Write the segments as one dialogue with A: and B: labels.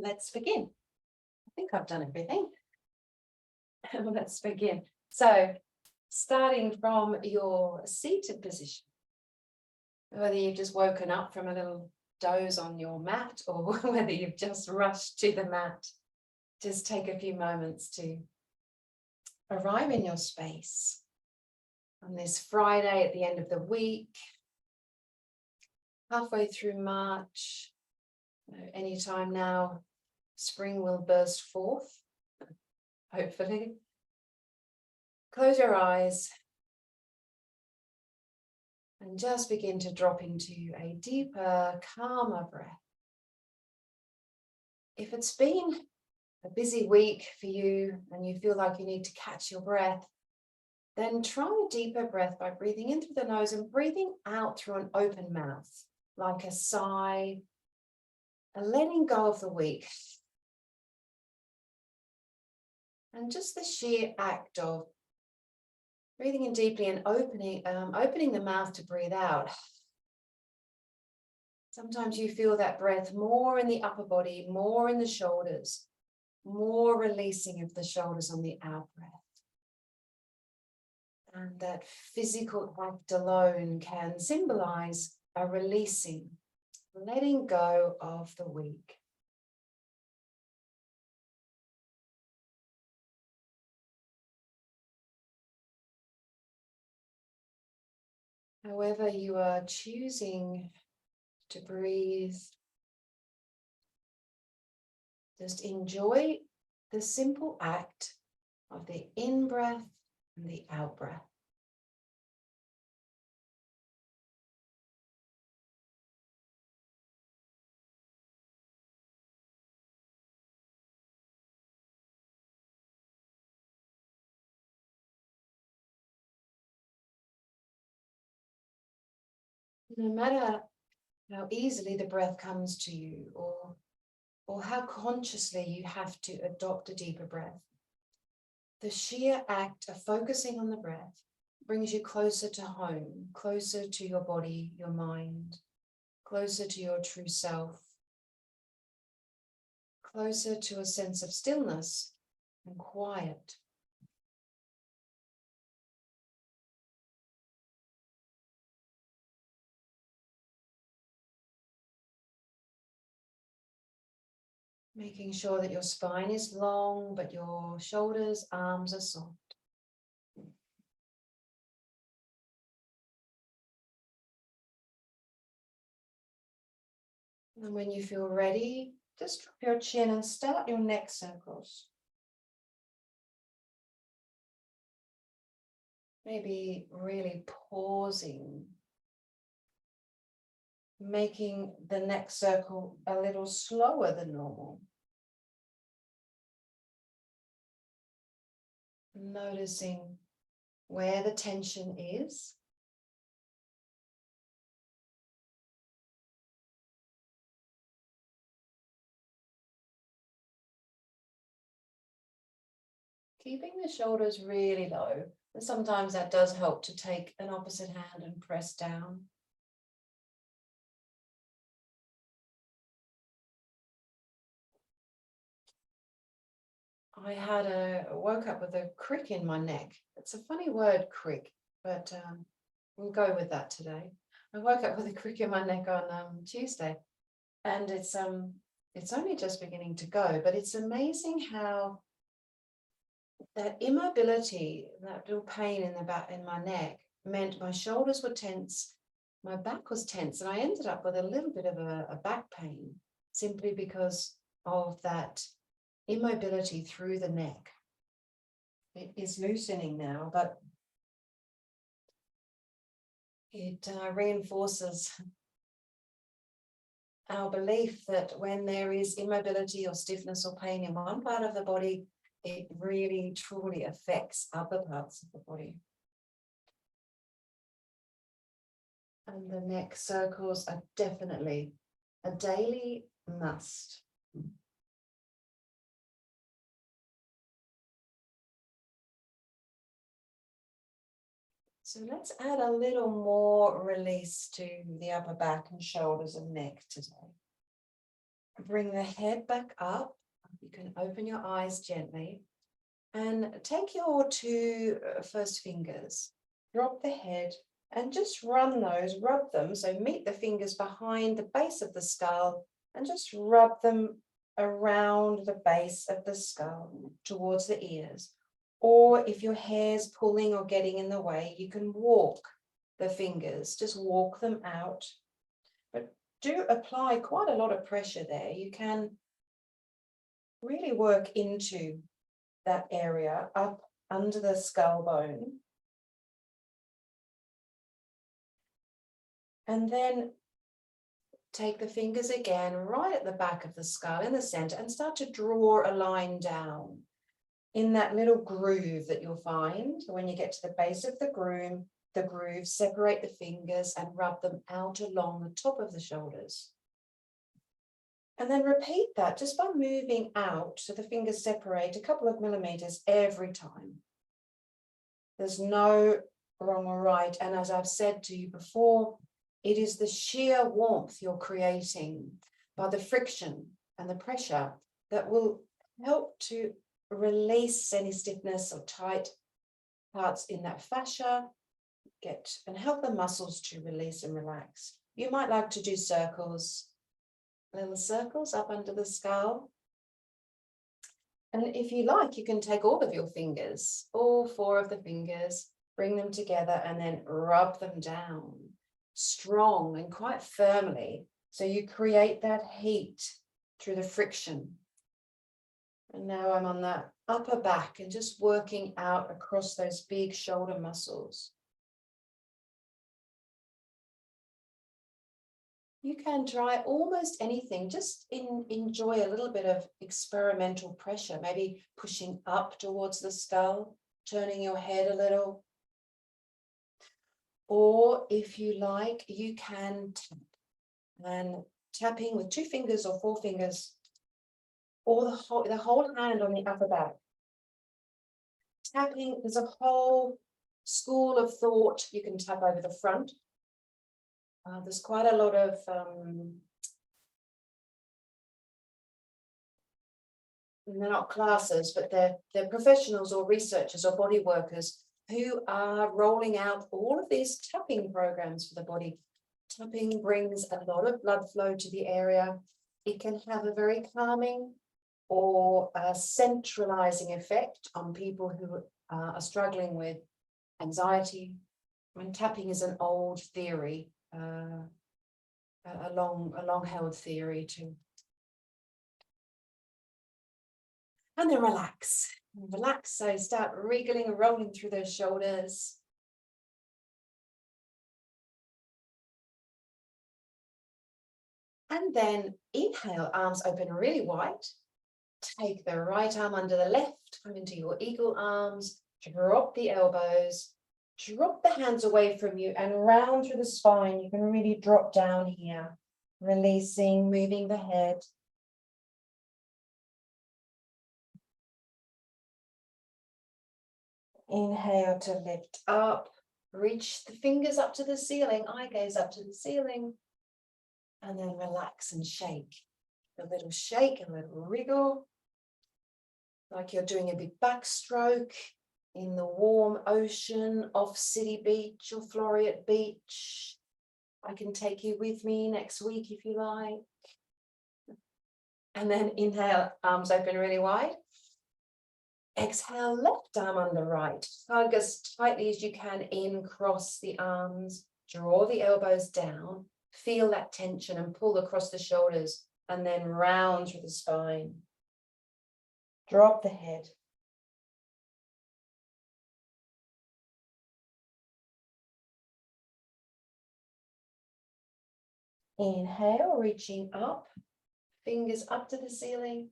A: let's begin. I think I've done everything. Let's begin. So, starting from your seated position, whether you've just woken up from a little doze on your mat or whether you've just rushed to the mat, just take a few moments to arrive in your space on this Friday at the end of the week, halfway through March. Anytime now, spring will burst forth, hopefully. Close your eyes and just begin to drop into a deeper, calmer breath. If it's been a busy week for you and you feel like you need to catch your breath, then try a deeper breath by breathing in through the nose and breathing out through an open mouth, like a sigh, and letting go of the week. And just the sheer act of breathing in deeply and opening the mouth to breathe out. Sometimes you feel that breath more in the upper body, more in the shoulders, more releasing of the shoulders on the out breath. And that physical act alone can symbolize a releasing, letting go of the week. However you are choosing to breathe, just enjoy the simple act of the in-breath and the out-breath. No matter how easily the breath comes to you, or how consciously you have to adopt a deeper breath, the sheer act of focusing on the breath brings you closer to home, closer to your body, your mind, closer to your true self, closer to a sense of stillness and quiet. Making sure that your spine is long, but your shoulders, arms are soft. And when you feel ready, just drop your chin and start your neck circles. Maybe really pausing, making the neck circle a little slower than normal. Noticing where the tension is. Keeping the shoulders really low. And sometimes that does help to take an opposite hand and press down. I woke up with a crick in my neck. It's a funny word, crick, but we'll go with that today. I woke up with a crick in my neck on Tuesday, and it's only just beginning to go, but it's amazing how that immobility, that little pain in the back in my neck, meant my shoulders were tense, my back was tense, and I ended up with a little bit of a back pain simply because of that immobility through the neck. It is loosening now, but it reinforces our belief that when there is immobility or stiffness or pain in one part of the body, it really truly affects other parts of the body. And the neck circles are definitely a daily must. So let's add a little more release to the upper back and shoulders and neck today. Bring the head back up. You can open your eyes gently and take your two first fingers, drop the head and just rub them. So meet the fingers behind the base of the skull and just rub them around the base of the skull towards the ears. Or if your hair's pulling or getting in the way, you can walk the fingers, just walk them out. But do apply quite a lot of pressure there. You can really work into that area up under the skull bone. And then take the fingers again right at the back of the skull in the center and start to draw a line down in that little groove that you'll find when you get to the base of the groove, separate the fingers and rub them out along the top of the shoulders. And then repeat that just by moving out so the fingers separate a couple of millimeters every time. There's no wrong or right. And as I've said to you before, it is the sheer warmth you're creating by the friction and the pressure that will help to release any stiffness or tight parts in that fascia, and help the muscles to release and relax. You might like to do circles, little circles up under the skull. And if you like, you can take all of your fingers, all 4 of the fingers, bring them together and then rub them down strong and quite firmly. So you create that heat through the friction. And now I'm on that upper back and just working out across those big shoulder muscles. You can try almost anything, just enjoy a little bit of experimental pressure, maybe pushing up towards the skull, turning your head a little. Or if you like, you can tap, and tapping with 2 fingers or 4 fingers, or the whole hand on the upper back. Tapping, there's a whole school of thought. You can tap over the front. There's quite a lot of they're not classes, but they're professionals or researchers or body workers who are rolling out all of these tapping programs for the body. Tapping brings a lot of blood flow to the area. It can have a very calming or a centralizing effect on people who are struggling with anxiety. I mean, tapping is an old theory, a long held theory too. And then relax. Relax, so start wriggling and rolling through those shoulders. And then inhale, arms open really wide. Take the right arm under the left, come into your eagle arms, drop the elbows, drop the hands away from you and round through the spine. You can really drop down here, releasing, moving the head. Inhale to lift up, reach the fingers up to the ceiling, eye gaze up to the ceiling, and then relax and shake. A little shake, a little wriggle, like you're doing a big backstroke in the warm ocean off City Beach or Floreat Beach. I can take you with me next week if you like. And then inhale, arms open really wide. Exhale, left arm under right. Hug as tightly as you can in, cross the arms, draw the elbows down, feel that tension and pull across the shoulders, and then round through the spine. Drop the head. Inhale, reaching up, fingers up to the ceiling.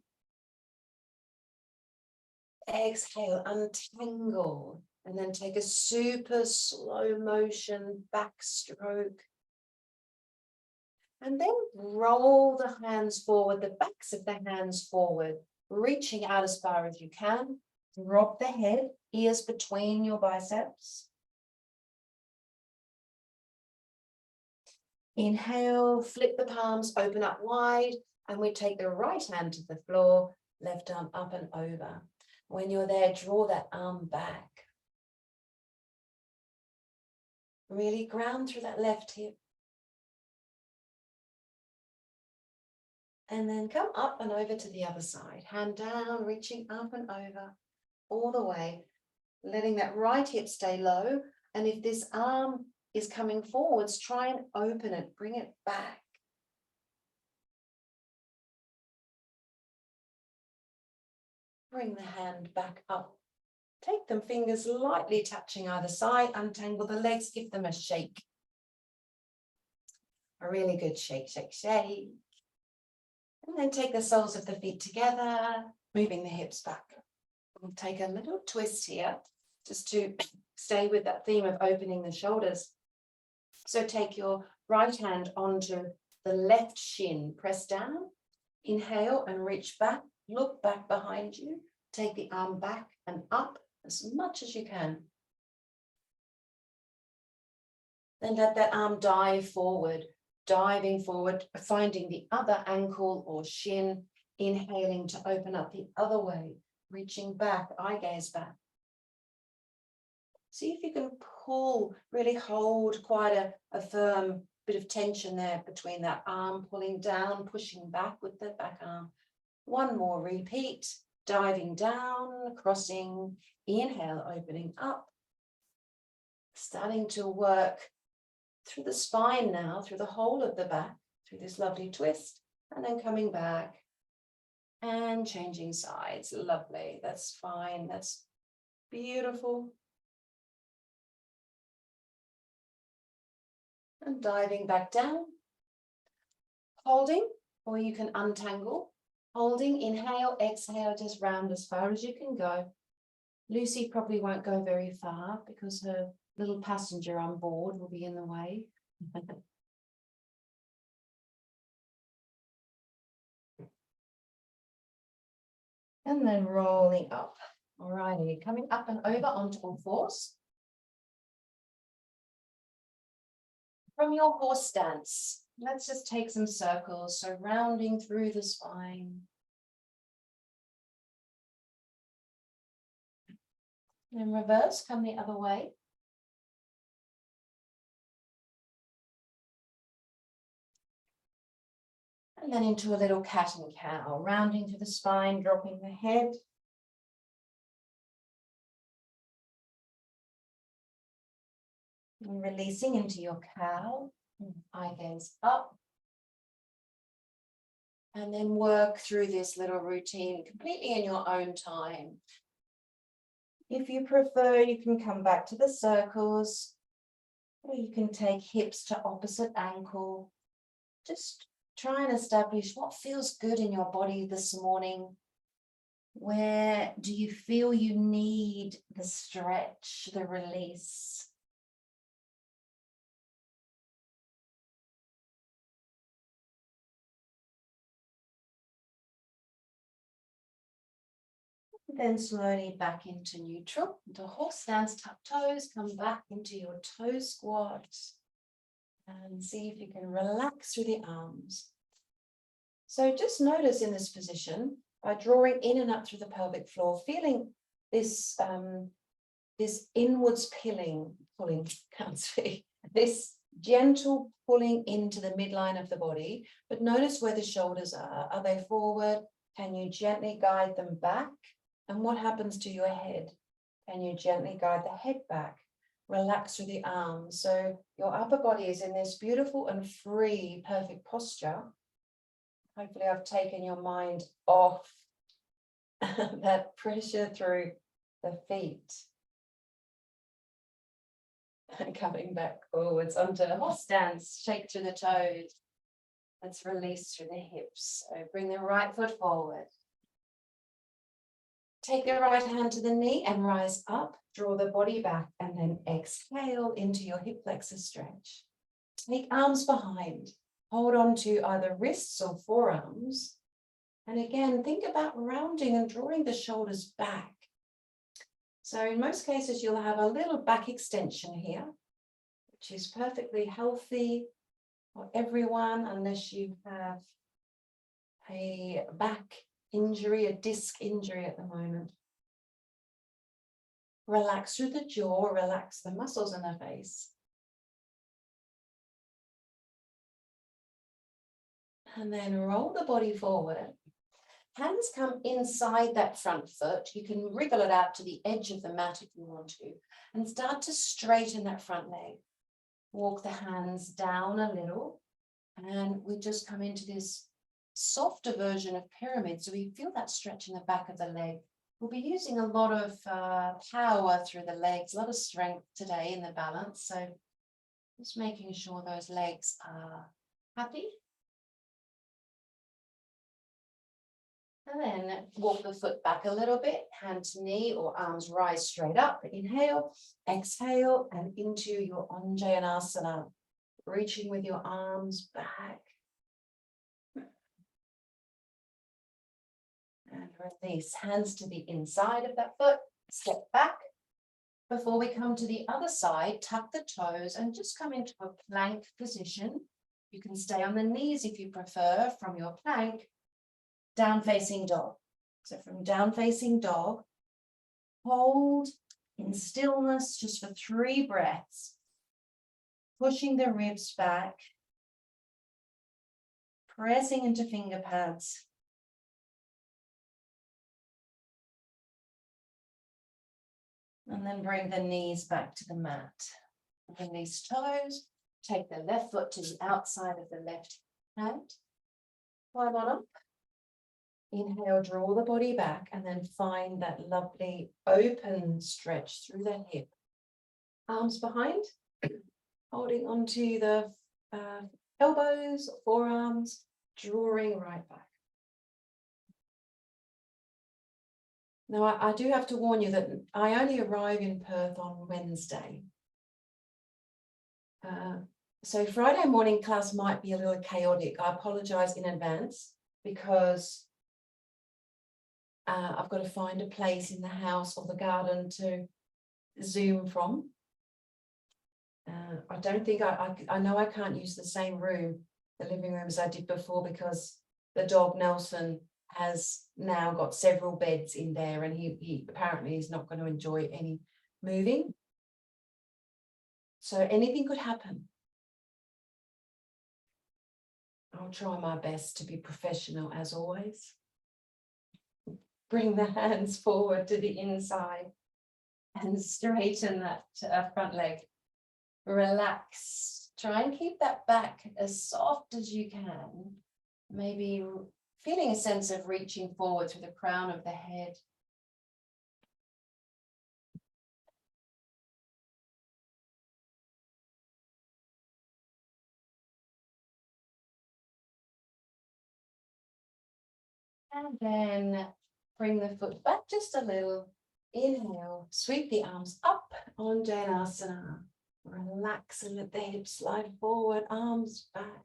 A: Exhale, untangle, and then take a super slow motion backstroke. And then roll the hands forward, the backs of the hands forward, reaching out as far as you can. Drop the head, ears between your biceps. Inhale, flip the palms, open up wide, And we take the right hand to the floor, left arm up and over. When you're there, draw that arm back. Really ground through that left hip. And then come up and over to the other side. Hand down, reaching up and over, all the way. Letting that right hip stay low. And if this arm is coming forwards, try and open it, bring it back. Bring the hand back up. Take them fingers lightly touching either side, untangle the legs, give them a shake. A really good shake, shake, shake. And then take the soles of the feet together, moving the hips back. We'll take a little twist here, just to stay with that theme of opening the shoulders. So take your right hand onto the left shin, press down, inhale and reach back, look back behind you, take the arm back and up as much as you can. Then let that arm dive forward, diving forward, finding the other ankle or shin, inhaling to open up the other way, reaching back, eye gaze back. See if you can pull, really hold quite a firm bit of tension there between that arm, pulling down, pushing back with the back arm. One more repeat, diving down, crossing, inhale, opening up. Starting to work through the spine now, through the whole of the back, through this lovely twist, and then coming back and changing sides. Lovely, that's fine, that's beautiful. And diving back down, holding, or you can untangle. Holding, inhale, exhale, just round as far as you can go. Lucy probably won't go very far because her little passenger on board will be in the way. And then rolling up. All righty, coming up and over onto all fours. From your horse stance, let's just take some circles, so rounding through the spine. In reverse, come the other way. And then into a little cat and cow, rounding through the spine, dropping the head. And releasing into your cow, eye gaze up. And then work through this little routine completely in your own time. If you prefer, you can come back to the circles, or you can take hips to opposite ankle. Just try and establish what feels good in your body this morning. Where do you feel you need the stretch, the release? Then slowly back into neutral, into horse stance, tuck toes, come back into your toe squat. And see if you can relax through the arms. So just notice in this position, by drawing in and up through the pelvic floor, feeling this, this inwards pulling, can't speak, this gentle pulling into the midline of the body, but notice where the shoulders are. Are they forward? Can you gently guide them back? And what happens to your head? Can you gently guide the head back? Relax through the arms. So your upper body is in this beautiful and free, perfect posture. Hopefully I've taken your mind off that pressure through the feet. And coming back forwards onto horse stance, shake through the toes. Let's release through the hips. So bring the right foot forward. Take the right hand to the knee and rise up. Draw the body back and then exhale into your hip flexor stretch. Take arms behind. Hold on to either wrists or forearms. And again, think about rounding and drawing the shoulders back. So in most cases, you'll have a little back extension here, which is perfectly healthy for everyone, unless you have a back injury, a disc injury at the moment. Relax through the jaw, relax the muscles in the face. And then roll the body forward. Hands come inside that front foot. You can wriggle it out to the edge of the mat if you want to, and start to straighten that front leg. Walk the hands down a little, and we just come into this softer version of pyramid. So we feel that stretch in the back of the leg. We'll be using a lot of power through the legs, a lot of strength today in the balance. So just making sure those legs are happy. And then walk the foot back a little bit, hand to knee or arms rise straight up. Inhale, exhale, and into your Anjaneyasana. Reaching with your arms back. And release. Hands to the inside of that foot. Step back. Before we come to the other side, tuck the toes and just come into a plank position. You can stay on the knees if you prefer from your plank. Down facing dog. So from down facing dog, hold in stillness just for 3 breaths. Pushing the ribs back. Pressing into finger pads. And then bring the knees back to the mat. Release toes. Take the left foot to the outside of the left hand. Climb on up. Inhale, draw the body back, and then find that lovely open stretch through the hip. Arms behind, holding onto the elbows, forearms, drawing right back. Now, I do have to warn you that I only arrive in Perth on Wednesday. So Friday morning class might be a little chaotic. I apologise in advance because I've got to find a place in the house or the garden to Zoom from. I don't think I know I can't use the same room, the living room, as I did before, because the dog Nelson has now got several beds in there, and he apparently is not going to enjoy any moving. So anything could happen. I'll try my best to be professional as always. Bring the hands forward to the inside and straighten that front leg. Relax. Try and keep that back as soft as you can. Maybe feeling a sense of reaching forward through the crown of the head. And then bring the foot back just a little. Inhale, sweep the arms up on Anjaneyasana. Relax and let the hips slide forward, arms back.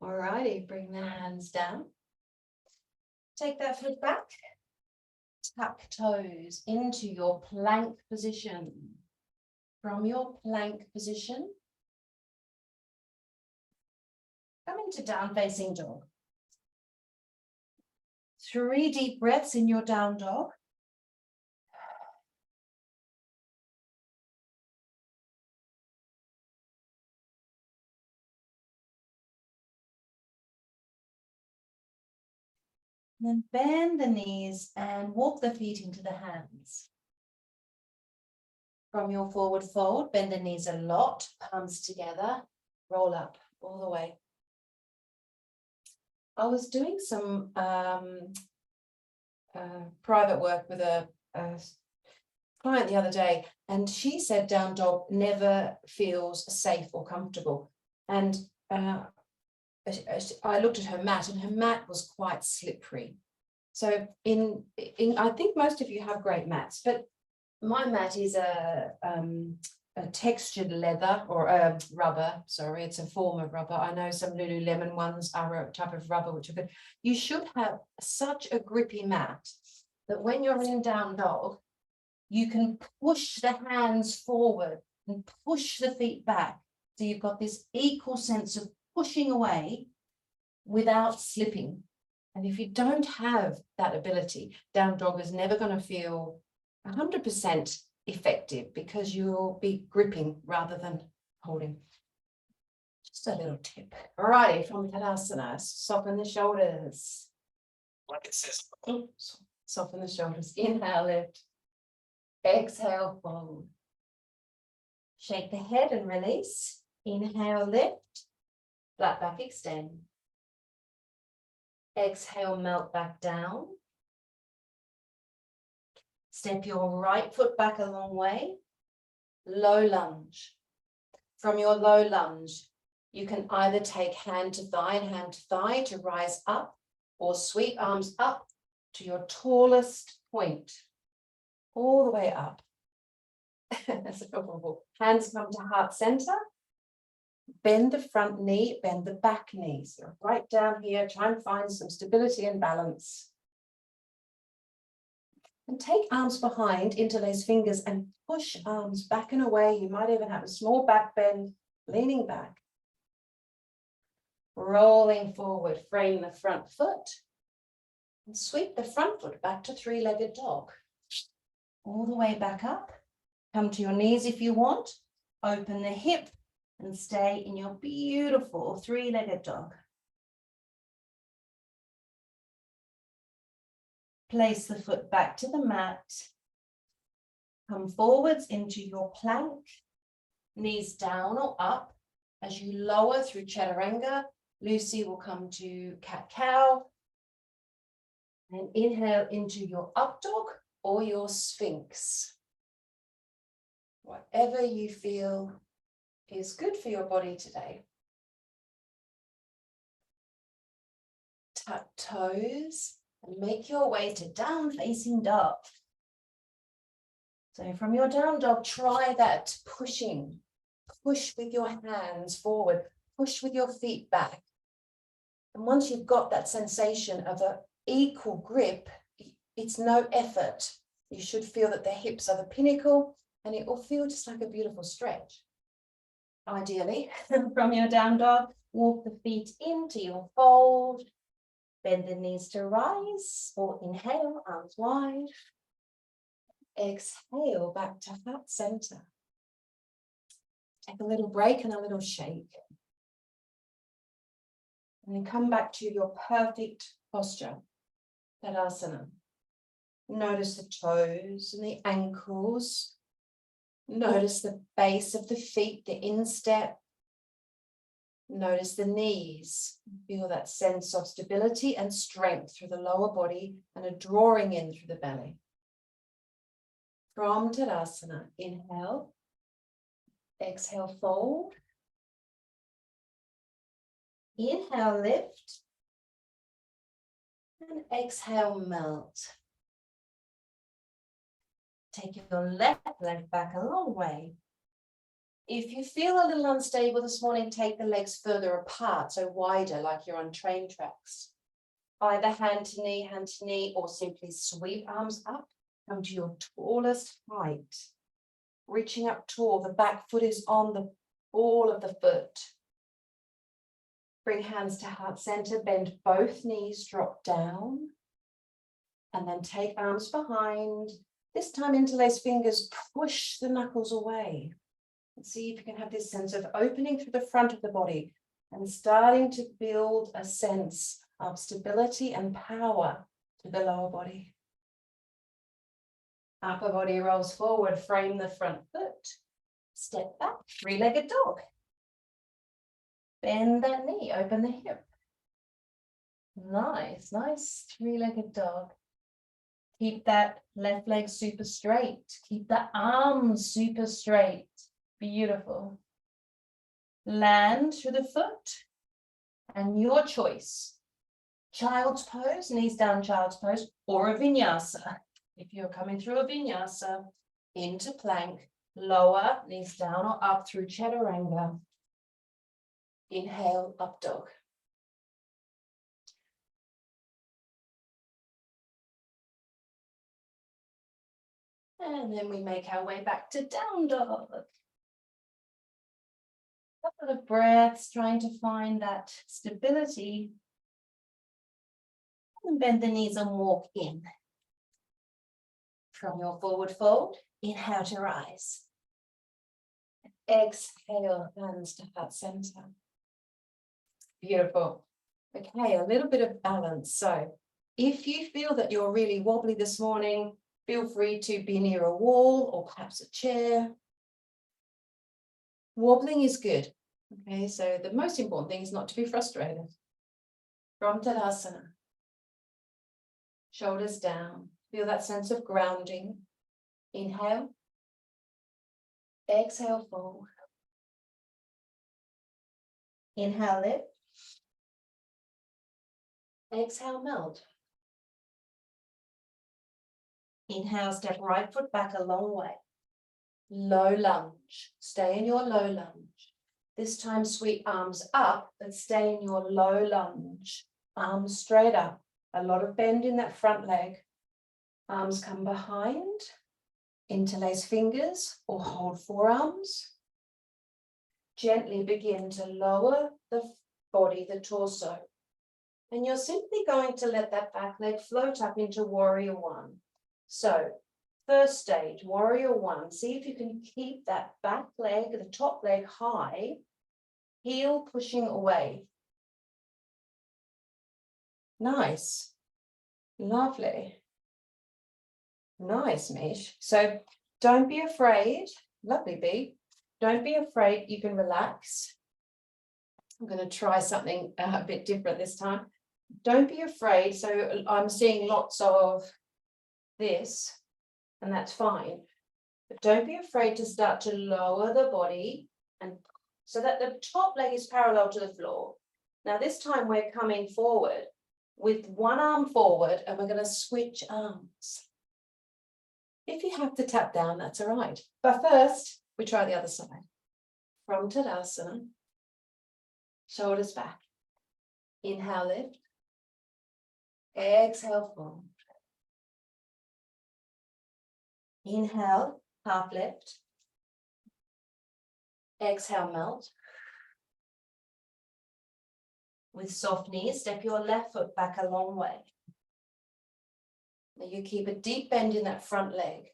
A: Alrighty, bring the hands down. Take that foot back. Tuck toes into your plank position. From your plank position, come into down facing dog. 3 deep breaths in your down dog. And then bend the knees and walk the feet into the hands. From your forward fold, bend the knees a lot, palms together, roll up all the way. I was doing some private work with a client the other day, and she said down dog never feels safe or comfortable. And I looked at her mat, and her mat was quite slippery. So I think most of you have great mats, but my mat is a textured leather or a rubber. Sorry, it's a form of rubber. I know some Lululemon ones are a type of rubber, which are good. You should have such a grippy mat that when you're in down dog,
B: you can push the hands forward and push the feet back. So you've got this equal sense of pushing away without slipping. And if you don't have that ability, down dog is never going to feel 100% effective because you'll be gripping rather than holding. Just a little tip. All righty, from Tadasana, soften the shoulders.
C: Like it says.
B: Soften the shoulders. Inhale, lift. Exhale, fold. Shake the head and release. Inhale, lift. Flat back, extend. Exhale, melt back down. Step your right foot back a long way. Low lunge. From your low lunge, you can either take hand to thigh and hand to thigh to rise up, or sweep arms up to your tallest point, all the way up. That's adorable. Hands come to heart center. Bend the front knee, bend the back knee. So right down here, try and find some stability and balance. And take arms behind, interlace fingers and push arms back and away. You might even have a small back bend, leaning back. Rolling forward, frame the front foot. And sweep the front foot back to three-legged dog. All the way back up. Come to your knees if you want. Open the hip and stay in your beautiful three-legged dog. Place the foot back to the mat. Come forwards into your plank. Knees down or up. As you lower through Chaturanga, Lucy will come to cat-cow. And inhale into your up dog or your sphinx. Whatever you feel is good for your body today. Tuck toes and make your way to down facing dog. So from your down dog, try that pushing. Push with your hands forward, push with your feet back. And once you've got that sensation of an equal grip, it's no effort. You should feel that the hips are the pinnacle and it will feel just like a beautiful stretch. Ideally, from your down dog, walk the feet into your fold, bend the knees to rise, or inhale, arms wide. Exhale, back to heart center. Take a little break and a little shake. And then come back to your perfect posture, Tadasana. Notice the toes and the ankles. Notice the base of the feet, the instep. Notice the knees. Feel that sense of stability and strength through the lower body and a drawing in through the belly. From Tadasana, inhale. Exhale, fold. Inhale, lift. And exhale, melt. Take your left leg back a long way. If you feel a little unstable this morning, take the legs further apart, so wider, like you're on train tracks. Either hand to knee, or simply sweep arms up. Come to your tallest height. Reaching up tall, the back foot is on the ball of the foot. Bring hands to heart center, bend both knees, drop down. And then take arms behind. This time interlace fingers, push the knuckles away. And see if you can have this sense of opening through the front of the body and starting to build a sense of stability and power to the lower body. Upper body rolls forward, frame the front foot. Step back, three-legged dog. Bend that knee, open the hip. Nice, nice three-legged dog. Keep that left leg super straight. Keep the arms super straight. Beautiful. Land through the foot. And your choice. Child's pose, knees down, child's pose, or a vinyasa. If you're coming through a vinyasa, into plank, lower, knees down or up through chaturanga. Inhale, up dog. And then we make our way back to down dog. Couple of breaths, trying to find that stability. And bend the knees and walk in. From your forward fold, inhale to rise. Exhale, hands to heart center. Beautiful. Okay, a little bit of balance. So if you feel that you're really wobbly this morning, feel free to be near a wall or perhaps a chair. Wobbling is good. Okay, so the most important thing is not to be frustrated. From Tadasana. Shoulders down. Feel that sense of grounding. Inhale. Exhale, fold. Inhale, lift. Exhale, melt. Inhale, step right foot back a long way. Low lunge. Stay in your low lunge. This time, sweep arms up, but stay in your low lunge. Arms straight up. A lot of bend in that front leg. Arms come behind. Interlace fingers or hold forearms. Gently begin to lower the body, the torso. And you're simply going to let that back leg float up into warrior one. So, first stage, warrior one. See if you can keep that back leg, the top leg high, heel pushing away. Nice. Lovely. Nice, Mish. So don't be afraid. Lovely, B. Don't be afraid. You can relax. I'm going to try something a bit different this time. Don't be afraid. So I'm seeing lots of this, and that's fine. But don't be afraid to start to lower the body and so that the top leg is parallel to the floor. Now this time we're coming forward with one arm forward and we're going to switch arms. If you have to tap down, that's all right. But first, we try the other side. From Tadasana, shoulders back. Inhale, lift. Exhale, fold. Inhale, half lift. Exhale, melt. With soft knees, step your left foot back a long way. Now you keep a deep bend in that front leg.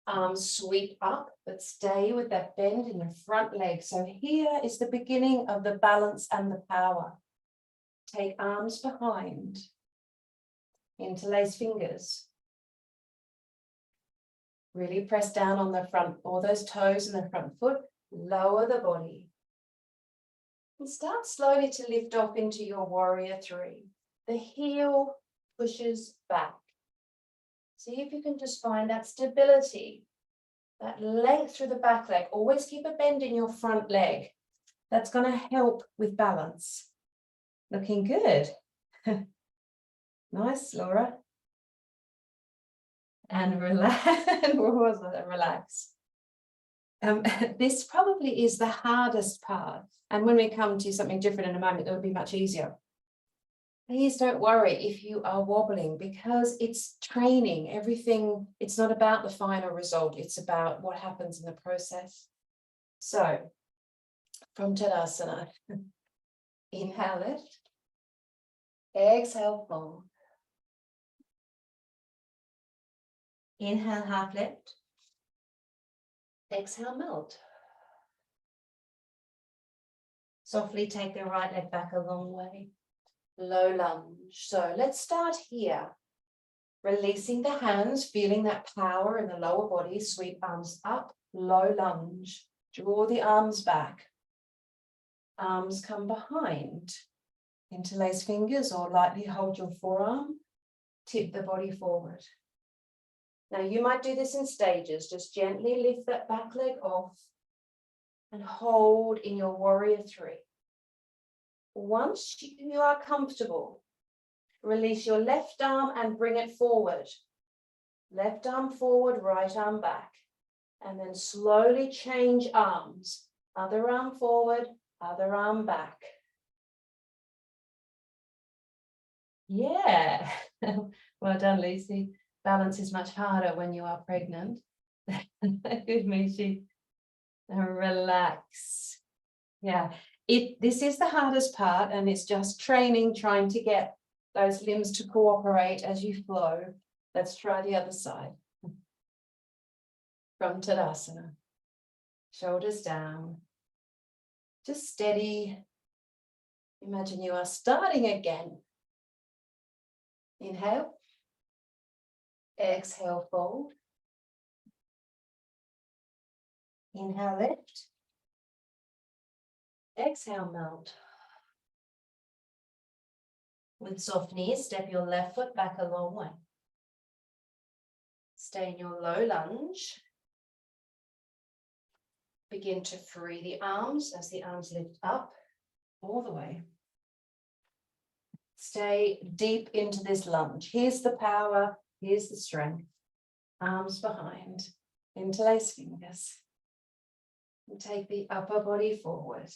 B: Arms sweep up, but stay with that bend in the front leg. So here is the beginning of the balance and the power. Take arms behind. Interlace fingers. Really press down on the front, all those toes in the front foot. Lower the body. And start slowly to lift off into your warrior three. The heel pushes back. See if you can just find that stability, that length through the back leg. Always keep a bend in your front leg. That's going to help with balance. Looking good. Nice, Laura. And relax. Relax. This probably is the hardest part. And when we come to something different in a moment, it will be much easier. Please don't worry if you are wobbling, because it's training. Everything, it's not about the final result. It's about what happens in the process. So, from Tadasana, inhale, lift. Exhale, fold. Inhale, half lift. Exhale, melt. Softly take the right leg back a long way. Low lunge. So let's start here. Releasing the hands, feeling that power in the lower body. Sweep arms up, low lunge. Draw the arms back. Arms come behind. Interlace fingers or lightly hold your forearm. Tip the body forward. Now you might do this in stages. Just gently lift that back leg off and hold in your warrior three. Once you are comfortable, release your left arm and bring it forward. Left arm forward, right arm back. And then slowly change arms. Other arm forward, other arm back. Yeah. Well done, Lucy. balance is much harder when you are pregnant. Good, Mishi. Relax. Yeah, this is the hardest part, and it's just training, trying to get those limbs to cooperate as you flow. Let's try the other side. From Tadasana. Shoulders down. Just steady. Imagine you are starting again. Inhale. Exhale, fold. Inhale, lift. Exhale, melt. With soft knees, step your left foot back a long way. Stay in your low lunge. Begin to free the arms as the arms lift up all the way. Stay deep into this lunge. Here's the power, here's the strength. Arms behind, interlace fingers. And take the upper body forward.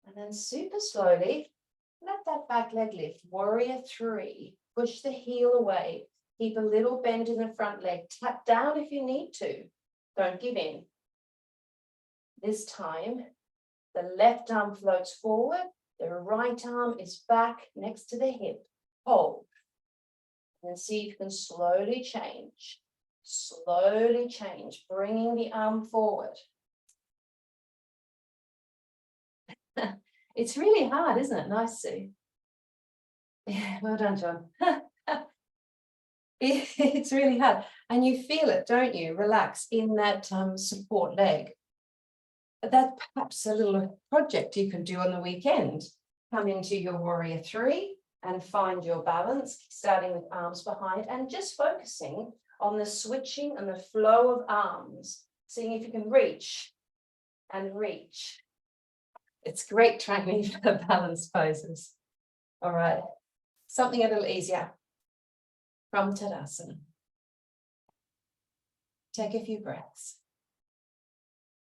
B: And then super slowly, let that back leg lift. Warrior 3. Push the heel away. Keep a little bend in the front leg. Tap down if you need to. Don't give in. This time, the left arm floats forward. The right arm is back next to the hip. Hold. And see if you can slowly change. Slowly change, bringing the arm forward. It's really hard, isn't it? Nice, Sue. Yeah, well done, John. It's really hard. And you feel it, don't you? Relax in that support leg. That's perhaps a little project you can do on the weekend. Come into your Warrior 3 and find your balance, starting with arms behind and just focusing on the switching and the flow of arms, seeing if you can reach and reach. It's great training for the balance poses. All right, something a little easier from Tadasana. Take a few breaths.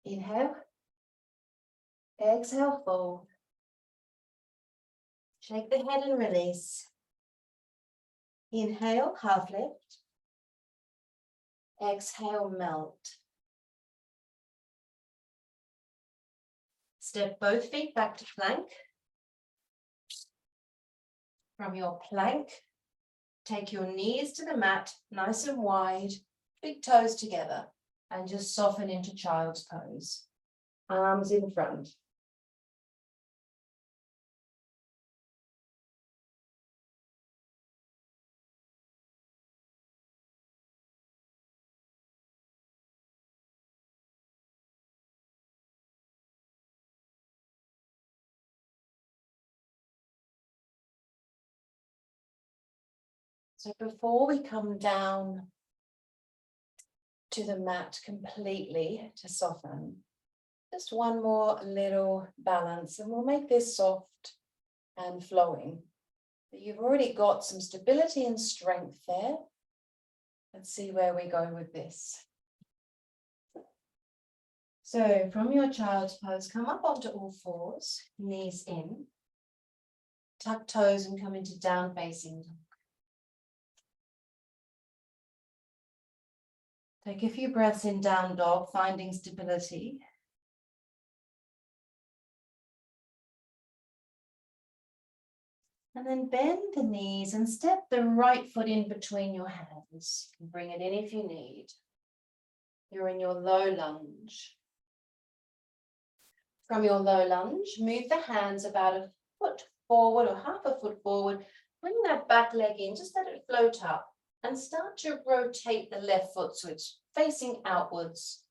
B: Inhale. Exhale, fold. Shake the head and release. Inhale, half lift. Exhale, melt. Step both feet back to plank. From your plank, take your knees to the mat, nice and wide, big toes together, and just soften into child's pose. Arms in front. So before we come down to the mat completely to soften, just one more little balance, and we'll make this soft and flowing. But you've already got some stability and strength there. Let's see where we go with this. So from your child's pose, come up onto all fours, knees in, tuck toes and come into down facing dog. Take a few breaths in down dog, finding stability. And then bend the knees and step the right foot in between your hands. You can bring it in if you need. You're in your low lunge. From your low lunge, move the hands about a foot forward or half a foot forward. Bring that back leg in, just let it float up. And start to rotate the left foot so it's facing outwards.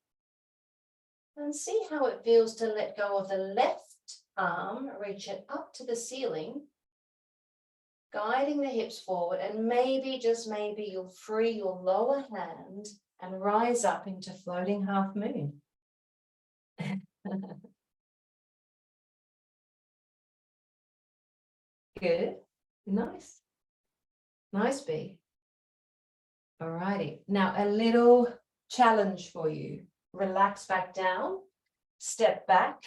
B: And see how it feels to let go of the left arm, reach it up to the ceiling, guiding the hips forward, and maybe, just maybe, you'll free your lower hand and rise up into floating half moon. Good, nice, nice B. All righty, now a little challenge for you. Relax back down, step back.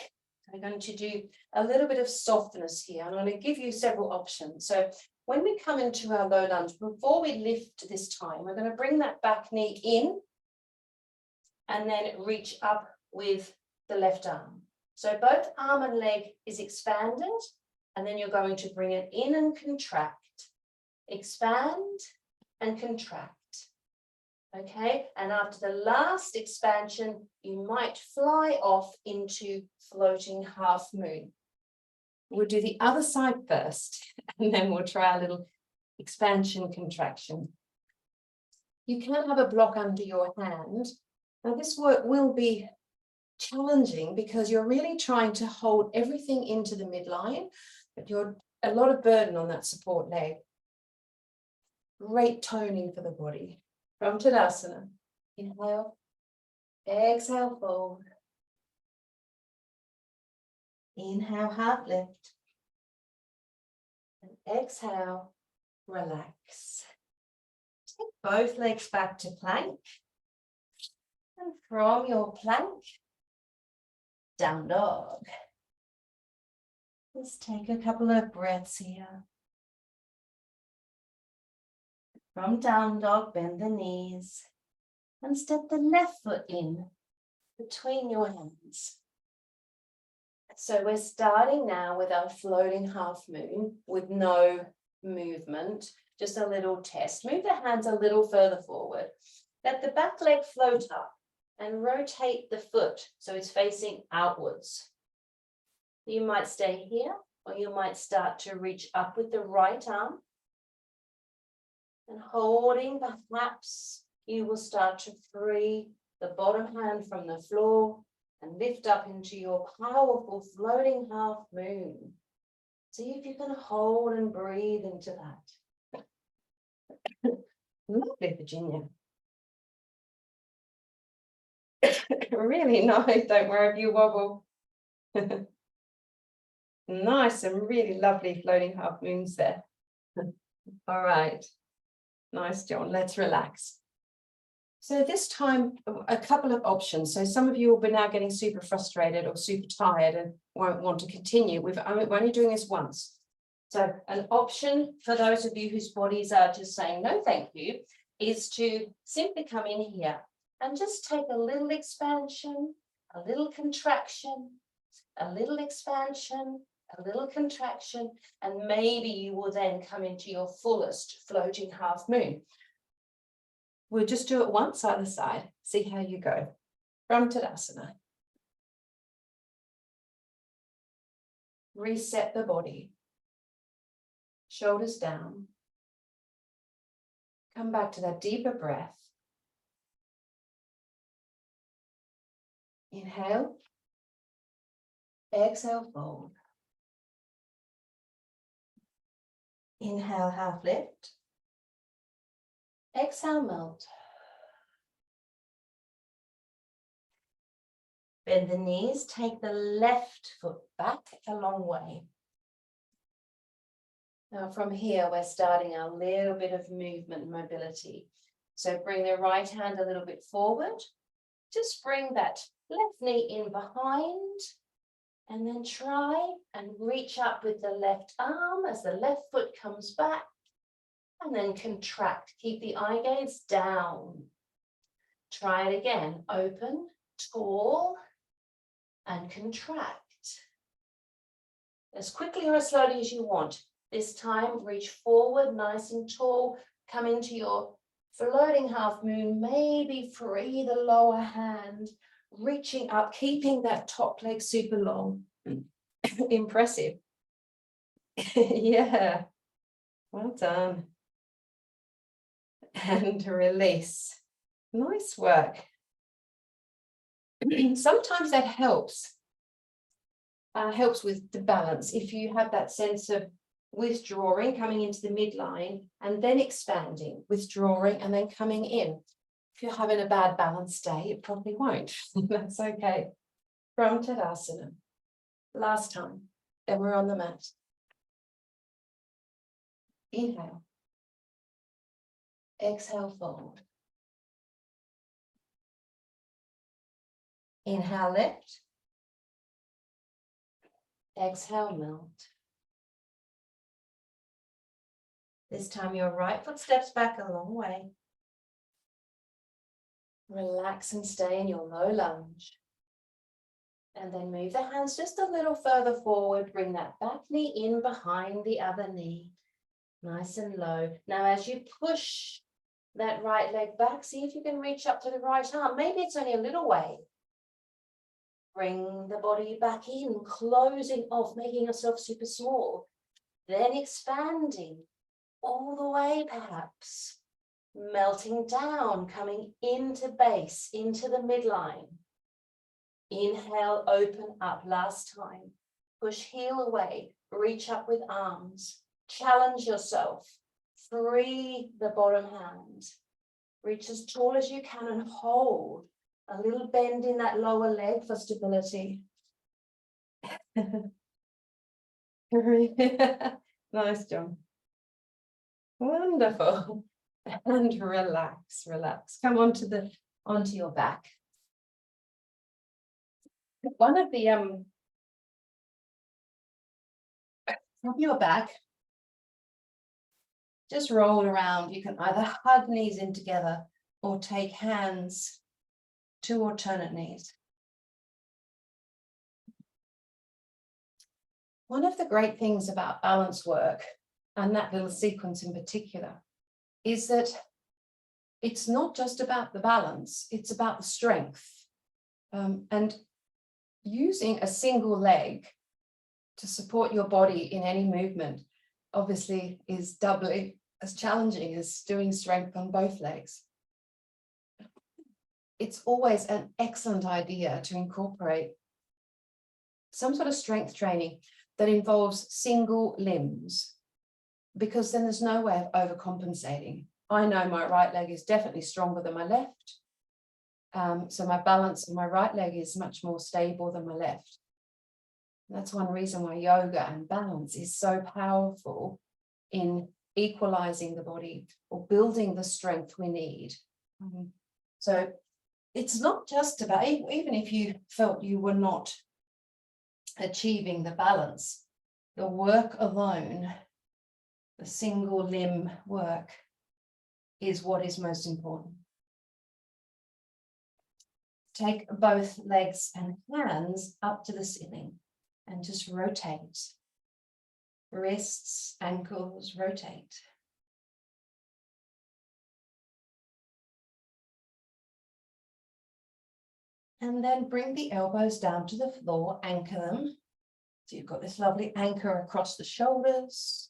B: I'm going to do a little bit of softness here. I'm going to give you several options. So when we come into our low lunge, before we lift this time, we're going to bring that back knee in and then reach up with the left arm. So both arm and leg is expanded, and then you're going to bring it in and contract. Expand and contract. Okay, and after the last expansion, you might fly off into floating half moon. We'll do the other side first, and then we'll try a little expansion, contraction. You can have a block under your hand. Now this work will be challenging because you're really trying to hold everything into the midline, but you're a lot of burden on that support leg. Great toning for the body. From Tadasana, inhale, exhale, fold. Inhale, half lift. And exhale, relax. Take both legs back to plank. And from your plank, down dog. Let's take a couple of breaths here. From down dog, bend the knees and step the left foot in between your hands. So we're starting now with our floating half moon with no movement, just a little test. Move the hands a little further forward. Let the back leg float up and rotate the foot so it's facing outwards. You might stay here, or you might start to reach up with the right arm. And holding, perhaps you will start to free the bottom hand from the floor and lift up into your powerful floating half moon. See if you can hold and breathe into that. Lovely, Virginia. Really nice, don't worry if you wobble. Nice and really lovely floating half moons there. All right. Nice, John. Let's relax. So this time, a couple of options. So some of you will be now getting super frustrated or super tired and won't want to continue. We're only doing this once. So an option for those of you whose bodies are just saying no thank you is to simply come in here and just take a little expansion, a little contraction, a little expansion, a little contraction, and maybe you will then come into your fullest floating half moon. We'll just do it once either side, see how you go. From Tadasana. Reset the body. Shoulders down. Come back to that deeper breath. Inhale. Exhale, fold. Inhale, half lift. Exhale, melt. Bend the knees, take the left foot back a long way. Now from here, we're starting a little bit of movement and mobility. So bring the right hand a little bit forward. Just bring that left knee in behind. And then try and reach up with the left arm as the left foot comes back. And then contract. Keep the eye gaze down. Try it again. Open, tall, and contract. As quickly or as slowly as you want. This time, reach forward, nice and tall. Come into your floating half moon. Maybe free the lower hand. Reaching up, keeping that top leg super long. Impressive. Yeah. Well done. And release. Nice work. Sometimes that helps with the balance. If you have that sense of withdrawing, coming into the midline, and then expanding, withdrawing, and then coming in. If you're having a bad balance day, it probably won't. That's okay. From Tadasana. Last time. Then we're on the mat. Inhale. Exhale, fold. Inhale, lift. Exhale, melt. This time your right foot steps back a long way. Relax and stay in your low lunge. And then move the hands just a little further forward. Bring that back knee in behind the other knee. Nice and low. Now, as you push that right leg back, see if you can reach up to the right arm. Maybe it's only a little way. Bring the body back in, closing off, making yourself super small. Then expanding all the way, perhaps. Melting down, coming into base, into the midline. Inhale, open up. Last time. Push heel away, reach up with arms. Challenge yourself. Free the bottom hand. Reach as tall as you can and hold. A little bend in that lower leg for stability. Nice, John. Wonderful. And relax, relax. Come onto your back. One of the from your back, just roll around. You can either hug knees in together or take hands to alternate knees. One of the great things about balance work, and that little sequence in particular, is that it's not just about the balance, it's about the strength. And using a single leg to support your body in any movement obviously is doubly as challenging as doing strength on both legs. It's always an excellent idea to incorporate some sort of strength training that involves single limbs, because then there's no way of overcompensating. I know my right leg is definitely stronger than my left. So my balance on my right leg is much more stable than my left. That's one reason why yoga and balance is so powerful in equalizing the body or building the strength we need. So it's not just about, even if you felt you were not achieving the balance, the work alone, the single limb work, is what is most important. Take both legs and hands up to the ceiling and just rotate. Wrists, ankles, rotate. And then bring the elbows down to the floor, anchor them. So you've got this lovely anchor across the shoulders,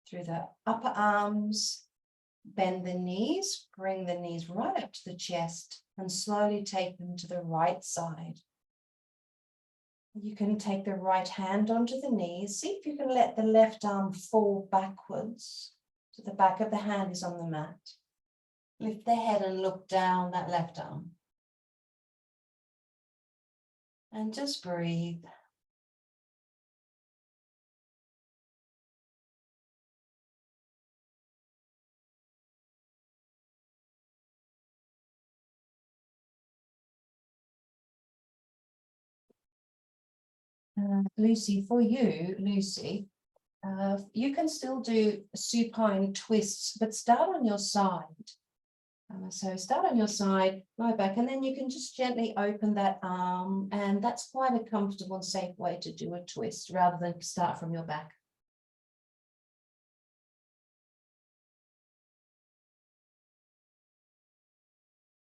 B: through the upper arms. Bend the knees, bring the knees right up to the chest and slowly take them to the right side. You can take the right hand onto the knees. See if you can let the left arm fall backwards. So the back of the hand is on the mat. Lift the head and look down that left arm. And just breathe. Lucy, for you, you can still do supine twists, but start on your side. So start on your side, lie back, and then you can just gently open that arm, and that's quite a comfortable and safe way to do a twist rather than start from your back.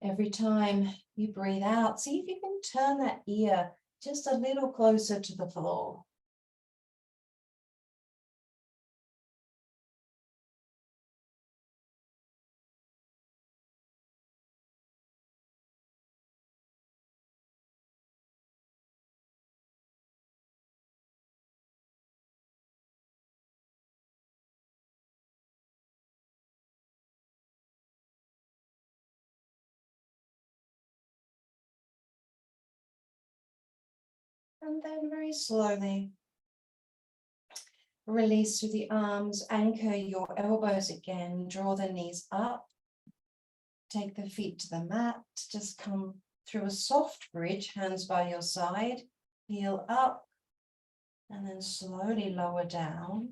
B: Every time you breathe out, see if you can turn that ear just a little closer to the floor. And then very slowly release through the arms, anchor your elbows again, draw the knees up, take the feet to the mat, just come through a soft bridge, hands by your side, heel up, and then slowly lower down.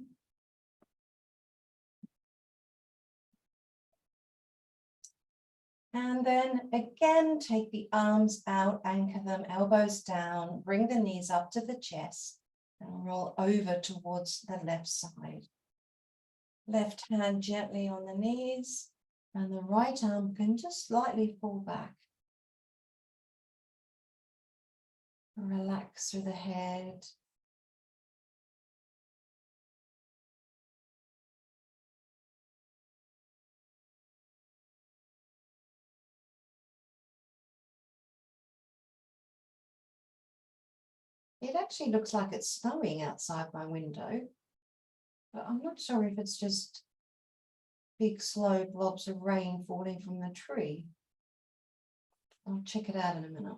B: And then again, take the arms out, anchor them, elbows down, bring the knees up to the chest and roll over towards the left side. Left hand gently on the knees and the right arm can just slightly fall back. Relax through the head. It actually looks like it's snowing outside my window, but I'm not sure if it's just big slow blobs of rain falling from the tree. I'll check it out in a minute.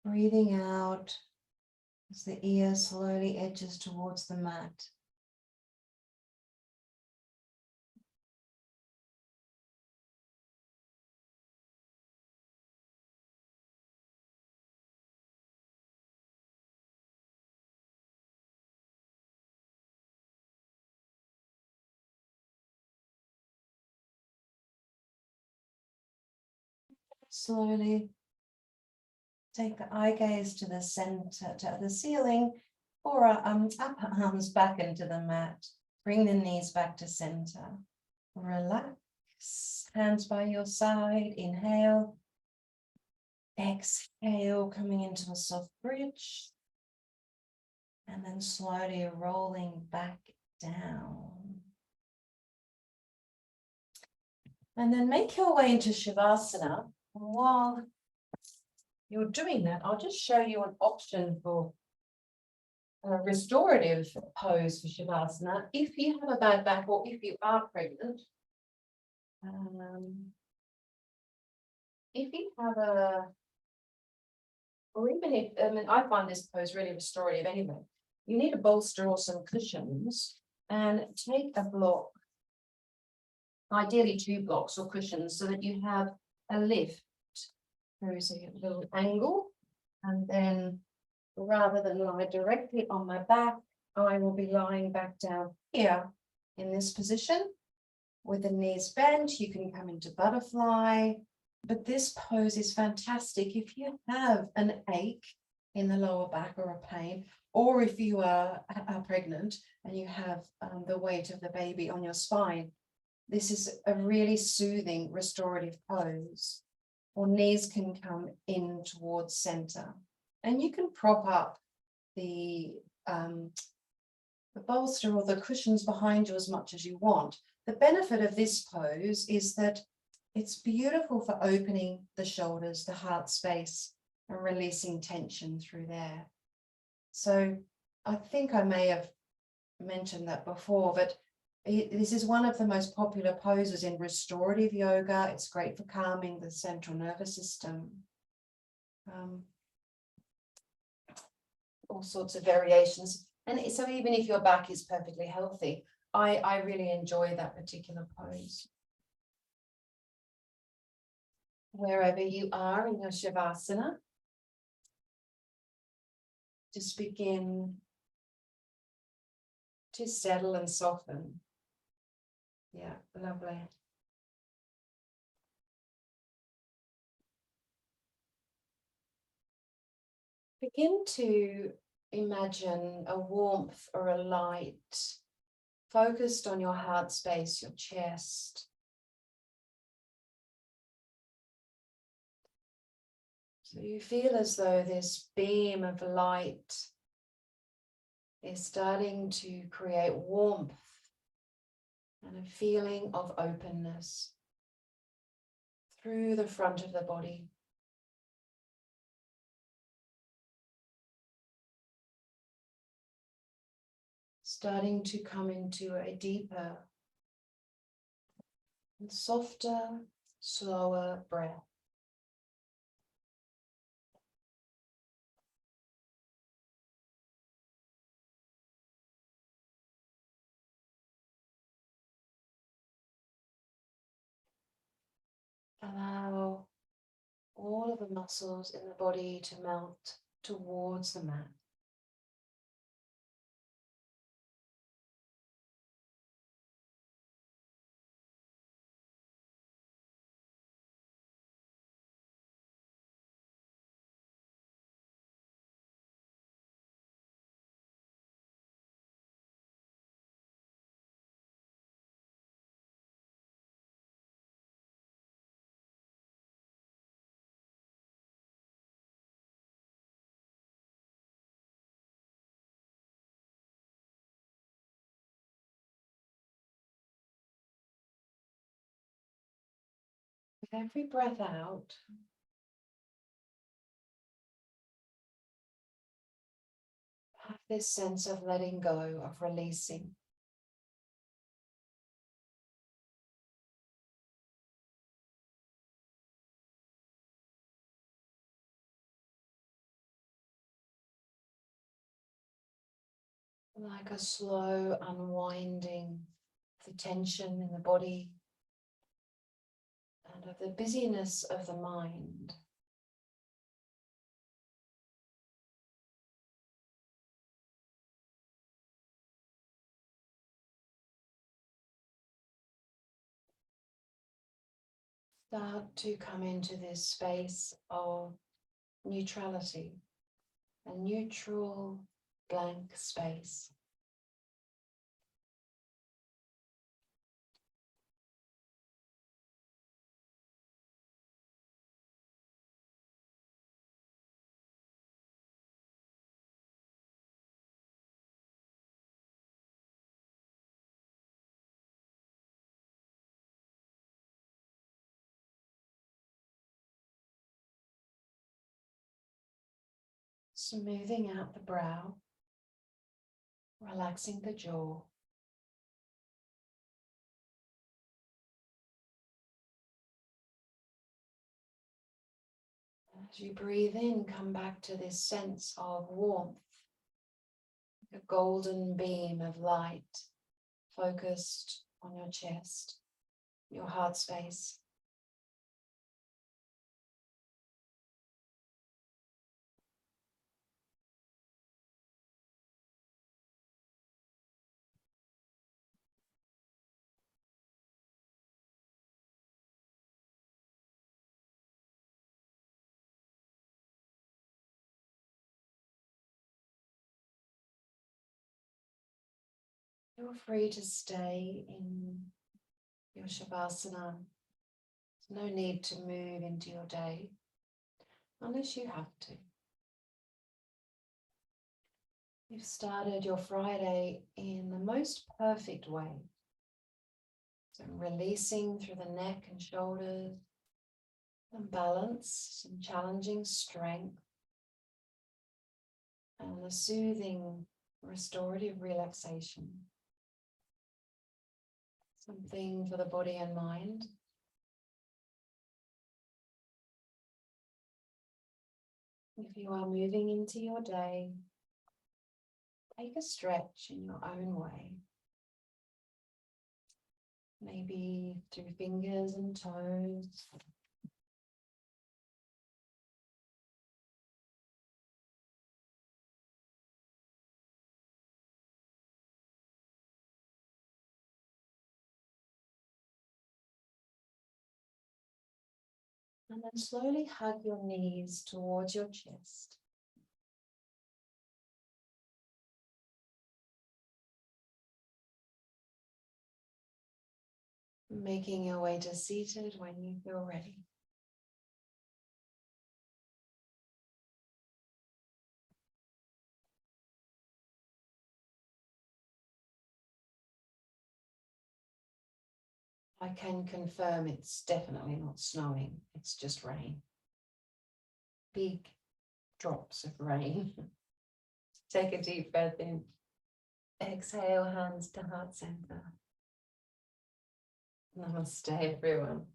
B: Breathing out as the ear slowly edges towards the mat. Slowly take the eye gaze to the center, to the ceiling, or upper arms back into the mat. Bring the knees back to center. Relax, hands by your side, inhale. Exhale, coming into a soft bridge. And then slowly rolling back down. And then make your way into Shavasana. While you're doing that, I'll just show you an option for a restorative pose for Shavasana. If you have a bad back or if you are pregnant, if you have or even if, I find this pose really restorative anyway. You need a bolster or some cushions and take a block, ideally 2 blocks or cushions, so that you have a lift. There's a little angle, and then rather than lie directly on my back, I will be lying back down here in this position with the knees bent. You can come into butterfly, but this pose is fantastic if you have an ache in the lower back or a pain, or if you are pregnant and you have the weight of the baby on your spine. This is a really soothing, restorative pose. Or knees can come in towards center, and you can prop up the bolster or the cushions behind you as much as you want. The benefit of this pose is that it's beautiful for opening the shoulders, the heart space, and releasing tension through there. So I think I may have mentioned that before, but this is one of the most popular poses in restorative yoga. It's great for calming the central nervous system. All sorts of variations. And so even if your back is perfectly healthy, I really enjoy that particular pose. Wherever you are in your Shavasana, just begin to settle and soften. Yeah, lovely. Begin to imagine a warmth or a light focused on your heart space, your chest. So you feel as though this beam of light is starting to create warmth and a feeling of openness through the front of the body. Starting to come into a deeper and softer, slower breath. all of the muscles in the body to melt towards the mat. With every breath out, have this sense of letting go, of releasing. Like a slow unwinding of the tension in the body and of the busyness of the mind. Start to come into this space of neutrality, a neutral blank space. Smoothing out the brow, relaxing the jaw. As you breathe in, come back to this sense of warmth, a golden beam of light focused on your chest, your heart space. Feel free to stay in your Shavasana. There's no need to move into your day unless you have to. You've started your Friday in the most perfect way. So releasing through the neck and shoulders, and balance, some challenging strength, and a soothing, restorative relaxation. Something for the body and mind. If you are moving into your day, take a stretch in your own way. Maybe through fingers and toes. And then slowly hug your knees towards your chest. Making your way to seated when you feel ready. I can confirm it's definitely not snowing, it's just rain. Big drops of rain. Take a deep breath in. Exhale, hands to heart center. Namaste, everyone.